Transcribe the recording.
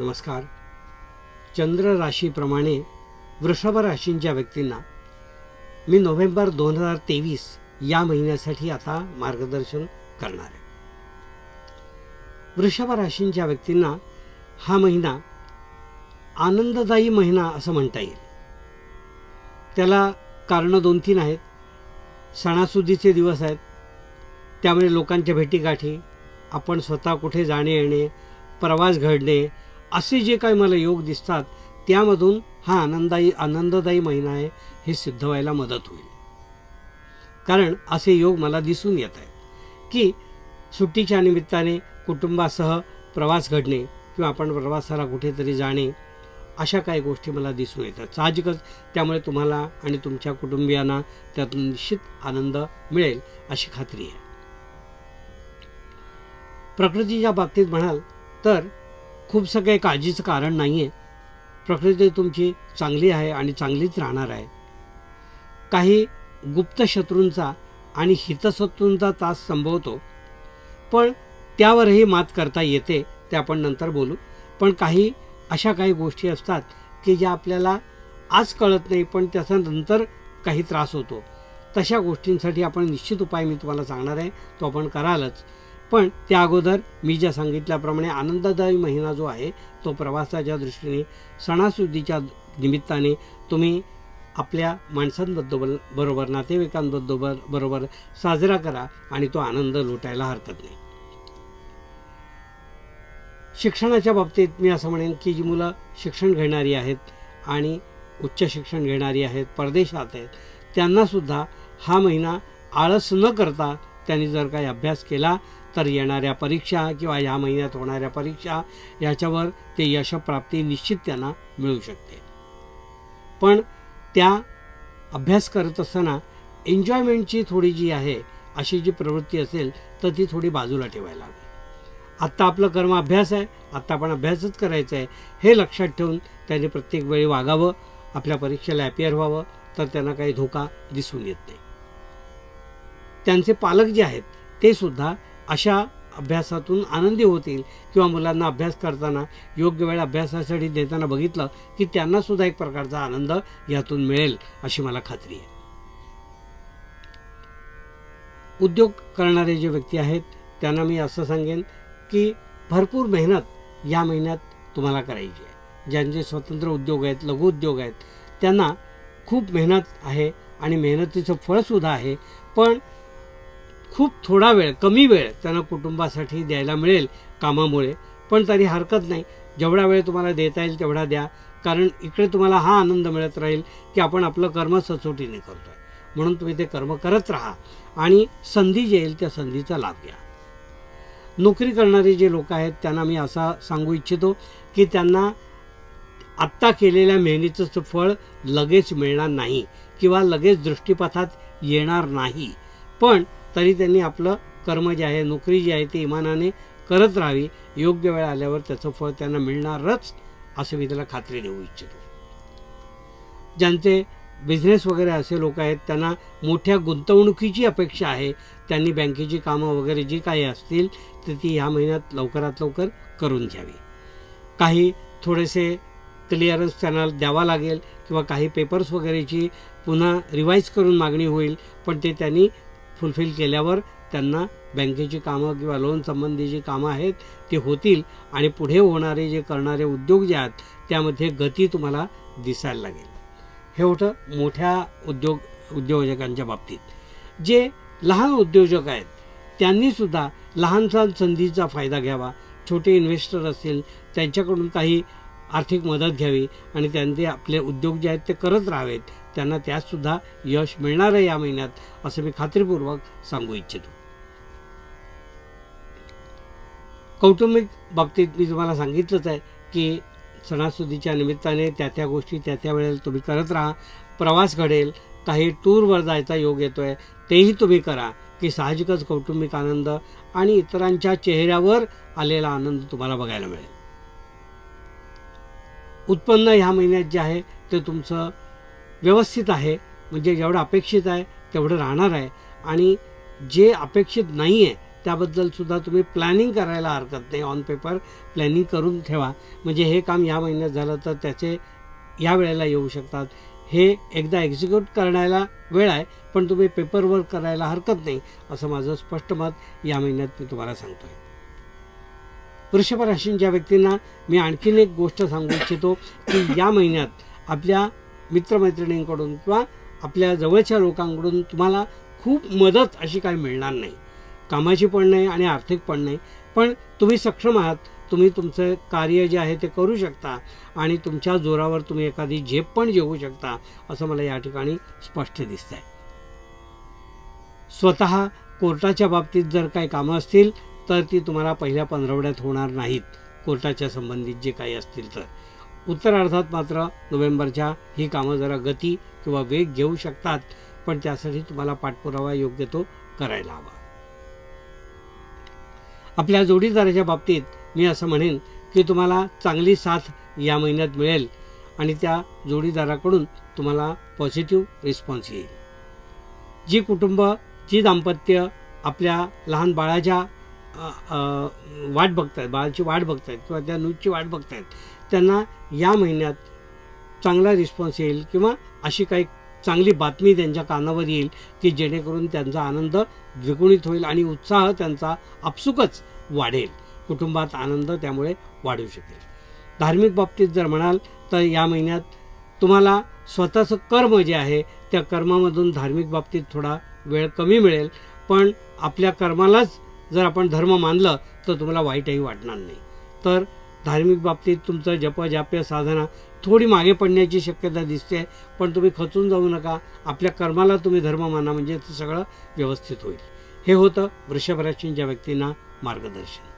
नमस्कार. चंद्र राशीप्रमाणे वृषभ राशींच्या व्यक्तींना मी नोव्हेंबर 2023 या महिन्यासाठी आता मार्गदर्शन करणार आहे. वृषभ राशींच्या व्यक्तींना हा महिना आनंददायी महिना असं म्हणता येईल. त्याला कारणं 2-3 आहेत. सणासुदीचे दिवस आहेत, त्यामुळे लोकांच्या भेटीगाठी, आपण स्वतः कुठे जाणे येणे, प्रवास घडणे, असे जे काही मला योग दिसतात त्यामधून हा आनंददायी महिना आहे हे सिद्ध व्हायला मदत होईल. कारण असे योग मला दिसून येत आहेत की सुट्टीच्या निमित्ताने कुटुंबासह प्रवास घडणे किंवा आपण प्रवासाला कुठेतरी जाणे, अशा काही गोष्टी मला दिसून येतात. साहजिकच त्यामुळे तुम्हाला आणि तुमच्या कुटुंबियांना त्यातून निश्चित आनंद मिळेल अशी खात्री आहे. प्रकृतीच्या बाबतीत म्हणाल तर खूपसं काही काळजीचं कारण नाही आहे. प्रकृती तुमची चांगली आहे आणि चांगलीच राहणार आहे. काही गुप्त शत्रूंचा आणि हितशत्रूंचा त्रास संभवतो, पण त्यावरही मात करता येते, ते आपण नंतर बोलू. पण काही अशा काही गोष्टी असतात की ज्या आपल्याला आज कळत नाही, पण त्याचा नंतर काही त्रास होतो. तशा गोष्टींसाठी आपण निश्चित उपाय मी तुम्हाला सांगणार आहे, तो आपण करालच. पण त्या अगोदर मी ज्या सांगितल्याप्रमाणे आनंददायी महिना जो आहे तो प्रवासाच्या दृष्टीने, सणासुदीच्या निमित्ताने तुम्ही आपल्या माणसांबरोबर, नातेवाईकांबरोबर साजरा करा आणि तो आनंद लुटायला हरकत नाही. शिक्षणाच्या बाबतीत मी असं म्हणेन की जी मुलं शिक्षण घेणारी आहेत आणि उच्च शिक्षण घेणारी आहेत, परदेशात आहेत, त्यांनासुद्धा हा महिना आळस न करता त्यांनी जर काही अभ्यास केला तर येणाऱ्या परीक्षा किंवा ह्या महिन्यात होणाऱ्या परीक्षा याच्यावर ते यशप्राप्ती निश्चित त्यांना मिळू शकते. पण त्या अभ्यास करत असताना एन्जॉयमेंटची थोडी जी आहे अशी जी प्रवृत्ती असेल तर ती थोडी बाजूला ठेवायला हवी. आत्ता आपलं कर्म अभ्यास आहे, आत्ता आपण अभ्यासच करायचं आहे हे लक्षात ठेवून त्यांनी प्रत्येक वेळी वागावं, आपल्या परीक्षेला अपिअर व्हावं, तर त्यांना काही धोका दिसून येत नाही. त्यांचे पालक जे आहेत ते सुद्धा अशा अभ्यासातून आनंदी होतील किंवा मुलांना अभ्यास करताना योग्य वेळ अभ्यासासाठी देताना बघितलं की त्यांनासुद्धा एक प्रकारचा आनंद यातून मिळेल अशी मला खात्री आहे. उद्योग करणारे जे व्यक्ती आहेत त्यांना मी असं सांगेन की भरपूर मेहनत या महिन्यात तुम्हाला करायची आहे. ज्यांचे स्वतंत्र उद्योग आहेत, लघु उद्योग आहेत, त्यांना खूप मेहनत आहे आणि मेहनतीचं फळसुद्धा आहे. पण खूप थोडा वेळ, कमी वेळ त्यांना कुटुंबासाठी द्यायला मिळेल कामामुळे, पण तरी हरकत नाही. जेवढा वेळ तुम्हाला देता येईल तेवढा द्या. कारण इकडे तुम्हाला हा आनंद मिळत राहील की आपण आपलं कर्म सचोटीने करतोय, म्हणून तुम्ही ते कर्म करत राहा आणि संधी जी येईल त्या संधीचा लाभ घ्या. नोकरी करणारे जे लोक आहेत त्यांना मी असा सांगू इच्छितो की त्यांना आत्ता केलेल्या मेहनतीचं फळ लगेच मिळणार नाही किंवा लगेच दृष्टीपथात येणार नाही. पण तरी त्यांनी आपलं कर्म जे आहे, नोकरी जी आहे ती इमानाने करत राहावी. योग्य वेळ आल्यावर त्याचं फळ त्यांना मिळणारच असं मी त्याला खात्री देऊ इच्छितो. ज्यांचे बिझनेस वगैरे असे लोक आहेत त्यांना मोठ्या गुंतवणुकीची अपेक्षा आहे. त्यांनी बँकेची कामं वगैरे जी काही असतील तर ती ह्या महिन्यात लवकरात लवकर करून घ्यावी. काही थोडेसे क्लिअरन्स त्यांना द्यावा लागेल किंवा काही पेपर्स वगैरेची पुन्हा रिवाईज करून मागणी होईल, पण ते त्यांनी फुलफिल केल्यावर त्यांना बँकेची कामं किंवा लोन संबंधी जी कामं आहेत ती होतील आणि पुढे होणारे जे करणारे उद्योग जे आहेत त्यामध्ये गती तुम्हाला दिसायला लागेल. हे होतं मोठ्या उद्योजकांच्या बाबतीत. जे लहान उद्योजक आहेत त्यांनीसुद्धा लहानसा संधीचा फायदा घ्यावा. छोटे इन्व्हेस्टर असतील त्यांच्याकडून काही आर्थिक मदत घ्यावी आणि त्यांचे आपले उद्योग जे आहेत ते करत राहावेत. त्यांना त्यातसुद्धा यश मिळणार आहे या महिन्यात असं मी खात्रीपूर्वक सांगू इच्छितो. कौटुंबिक बाबतीत मी तुम्हाला सांगितलंच आहे की सणासुदीच्या निमित्ताने त्या गोष्टी त्या वेळेला तुम्ही करत राहा. प्रवास घडेल, काही टूरवर जायचा योग येतो आहे तेही तुम्ही करा की साहजिकच कौटुंबिक आनंद आणि इतरांच्या चेहऱ्यावर आलेला आनंद तुम्हाला बघायला मिळेल. उत्पन्न ह्या महिन्यात जे आहे ते तुमचं व्यवस्थित आहे, म्हणजे जेवढं अपेक्षित आहे तेवढं राहणार आहे आणि जे अपेक्षित नाही आहे त्याबद्दल सुद्धा तुम्ही प्लॅनिंग करायला हरकत नाही. ऑन पेपर प्लॅनिंग करून ठेवा, म्हणजे हे काम या महिन्यात झालं तर त्याचे या वेळेला येऊ शकतात. हे एकदा एक्झिक्यूट करण्याला वेळ आहे, पण तुम्ही पेपरवर करायला हरकत नाही, असं माझं स्पष्ट मत या महिन्यात मी तुम्हाला सांगतोय. वृषभ राशींच्या व्यक्तींना मी आणखीन एक गोष्ट सांगू इच्छितो की या महिन्यात आपल्या मित्रमैत्रिणींकडून किंवा आपल्या जवळच्या लोकांकडून तुम्हाला खूप मदत अशी काही मिळणार नाही. कामाची पण नाही आणि आर्थिक पण नाही, पण तुम्ही सक्षम आहात. तुम्ही तुमचं कार्य जे आहे ते करू शकता आणि तुमच्या जोरावर तुम्ही एखादी झेप पण जेवू शकता, असं मला या ठिकाणी स्पष्ट दिसत आहे. स्वतः कोर्टाच्या बाबतीत जर काही कामं असतील तर ती तुम्हाला पहिल्या पंधरवड्यात होणार नाहीत, कोर्टाच्या संबंधित जे काही असतील तर. उत्तरार्धात मात्र नोव्हेंबरच्या ही कामं जरा गती किंवा वेग घेऊ शकतात, पण त्यासाठी तुम्हाला पाठपुरावा योग्य तो करायला हवा. आपल्या जोडीदाराच्या बाबतीत मी असं म्हणेन की तुम्हाला चांगली साथ या महिन्यात मिळेल आणि त्या जोडीदाराकडून तुम्हाला पॉझिटिव्ह रिस्पॉन्स येईल. जी कुटुंब, जी दाम्पत्य आपल्या लहान बाळाच्या वाट बघतायत, बाळाची वाट बघतायत किंवा त्या न्यूजची वाट बघतायत, त्यांना या महिन्यात चांगला रिस्पॉन्स येईल किंवा अशी काही चांगली बातमी त्यांच्या कानावर येईल की जेणेकरून त्यांचा आनंद द्विगुणित होईल आणि उत्साह त्यांचा आपसुकच वाढेल. कुटुंबात आनंद त्यामुळे वाढू शकेल. धार्मिक बाबतीत जर म्हणाल तर या महिन्यात तुम्हाला स्वतःचं कर्म जे आहे त्या कर्मामधून धार्मिक बाबतीत थोडा वेळ कमी मिळेल, पण आपल्या कर्मालाच जर आपण धर्म मानलं तर तुम्हाला वाईटही वाटणार नाही. तर धार्मिक बाबतीत तुमचं जप जाप्य साधना थोडी मागे पडण्याची शक्यता दिसते, पण तुम्ही खचून जाऊ नका. आपल्या कर्माला तुम्ही धर्म माना, म्हणजे ते सगळं व्यवस्थित होईल. हे होतं वृषभ राशींच्या व्यक्तींना मार्गदर्शन.